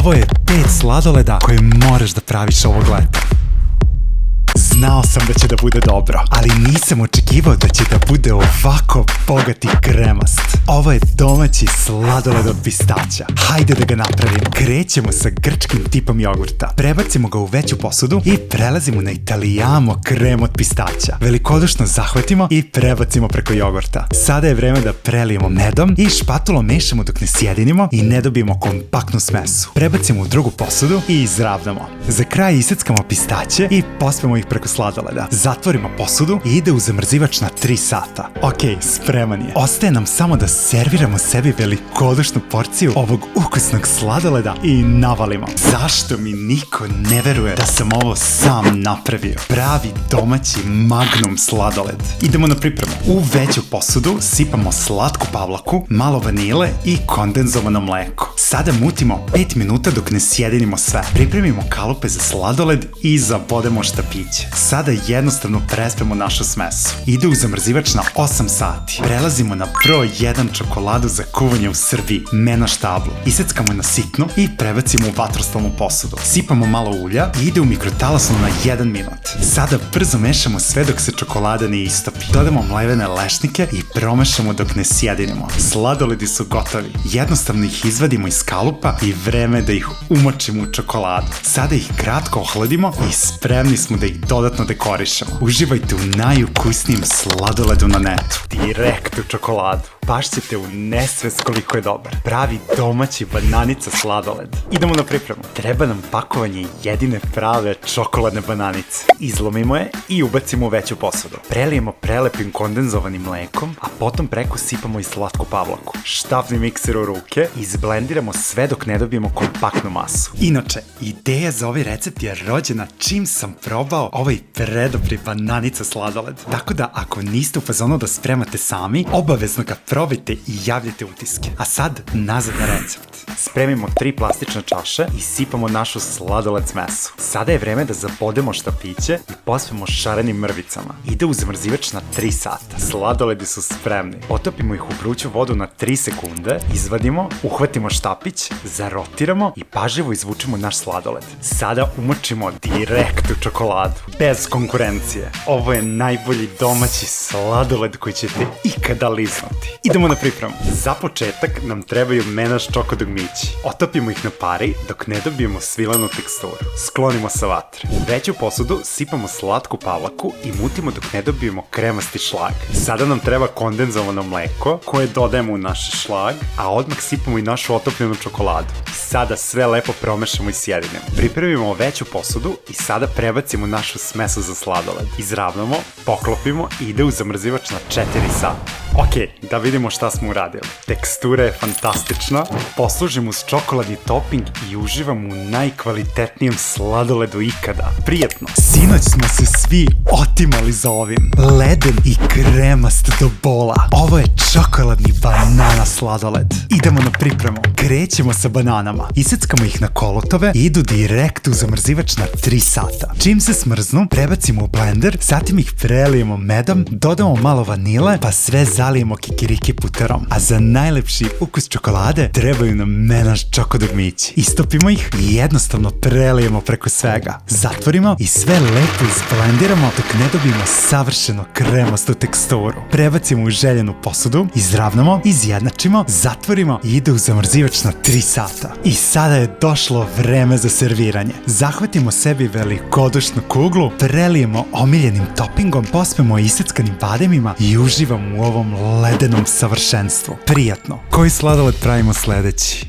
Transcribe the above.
Ovo je 5 sladoleda koje moraš da praviš ovog leta. Znao sam da će da bude dobro, ali nisam očekivao da će da bude ovako bogat i kremast. Ovo je domaći sladoled od pistaća. Hajde da ga napravim. Krećemo sa grčkim tipom jogurta. Prebacimo ga u veću posudu i prelazimo na italijamo krem od pistaća. Velikodušno zahvatimo i prebacimo preko jogurta. Sada je vreme da prelijemo medom i špatulom mešamo dok ne sjedinimo i ne dobijemo kompaktnu smesu. Prebacimo u drugu posudu i izravnamo. Za kraj iseckamo pistaće i pospemo ih preko sladoleda. Zatvorimo posudu i ide u zamrzivač na 3 sata. Ok, spreman je. Ostaje nam samo da serviramo sebi velikodušnu porciju ovog ukusnog sladoleda i navalimo. Zašto mi niko ne veruje da sam ovo sam napravio? Pravi domaći magnum sladoled. Idemo na pripremu. U veću posudu sipamo slatku pavlaku, malo vanile i kondenzovano mleko. Sada mutimo 5 minuta dok ne sjedinimo sve. Pripremimo kalupe za sladoled i zabodemo štapiće. Sada jednostavno prespemo našu smesu. Ide u zamrzivač na 8 sati. Prelazimo na broj 1 čokoladu za kuvanje u Srbiji, menaš tablu. Iseckamo na sitno i prebacimo u vatrostalnu posudu. Sipamo malo ulja i ide u mikrotalasnu na 1 minut. Sada brzo mešamo sve dok se čokolada ne istopi. Dodamo mlevene lešnike i promešamo dok ne sjedinimo. Sladoledi su gotovi. Jednostavno ih izvadimo iz kalupa i vreme da ih umočimo u čokoladu. Sada ih kratko ohladimo i spremni smo da ih dodatno dekorišemo. Uživajte u najukusnijem sladoledu na netu. Direkt u čokoladu. Baš ćete u nesvest koliko je dobar. Pravi domaći bananica sladoled. Idemo na pripremu. Treba nam pakovanje jedine prave čokoladne bananice. Izlomimo je i ubacimo u veću posudu. Prelijemo prelepim kondenzovanim mlekom, a potom preko sipamo i slatku pavlaku. Štafni mikser u ruke, izblendiramo sve dok ne dobijemo kompaktnu masu. Inače, ideja za ovaj recept je rođena čim sam probao ovaj predobri bananica sladoled. Tako da ako niste u fazonu da spremate sami, obavezno ga probajte i javljajte utiske. A sad, nazad na recept. Spremimo 3 plastične čaše i sipamo našu sladoled smesu. Sada je vreme da zabodemo štapiće i pospemo šarenim mrvicama. Ide u zamrzivač na 3 sata. Sladoledi su spremni. Potopimo ih u vruću vodu na 3 sekunde, izvadimo, uhvatimo štapić, zarotiramo i pažljivo izvučemo naš sladoled. Sada umočimo direkt u čokoladu. Bez konkurencije. Ovo je najbolji domaći sladoled koji ćete ikada liznuti. Idemo na pripremu. Za početak nam trebaju menaš čokodugmići. Otopimo ih na pari dok ne dobijemo svilanu teksturu. Sklonimo sa vatre. U veću posudu sipamo slatku pavlaku i mutimo dok ne dobijemo kremasti šlag. Sada nam treba kondenzovano mleko koje dodajemo u naš šlag, a odmah sipamo i našu otopljenu čokoladu. Sada sve lepo promešamo i sjedinemo. Pripremimo veću posudu i sada prebacimo našu smesu za sladoled. Izravnamo, poklopimo i ide u zamrzivač na 4 sata. Ok, da vidimo šta smo uradili. Tekstura je fantastična, poslužimo uz čokoladni topping i uživamo u najkvalitetnijem sladoledu ikada. Prijatno! Sinoć smo se svi otimali za ovim. Leden i kremast do bola. Ovo je čokoladni banana sladoled. Idemo na pripremu. Krećemo sa bananama. Iseckamo ih na kolotove i idu direkt u zamrzivač na 3 sata. Čim se smrznu, prebacimo u blender, zatim ih prelijemo medom, dodamo malo vanile, pa sve zalijemo kikiriki puterom. A za najlepši ukus čokolade trebaju nam menaš čokodugmići. Istopimo ih i jednostavno prelijemo preko svega. Zatvorimo i sve lepo izblendiramo dok ne dobijemo savršeno kremastu teksturu. Prebacimo u željenu posudu, izravnamo, izjednačimo, zatvorimo i ide u zamrzivač na 3 sata. I sada je došlo vreme za serviranje. Zahvatimo sebi velikodušnu kuglu, prelijemo omiljenim toppingom, pospemo iseckanim bademima i uživamo u ovom ledenom savršenstvu. Prijatno! Koji sladoled pravimo sledeći?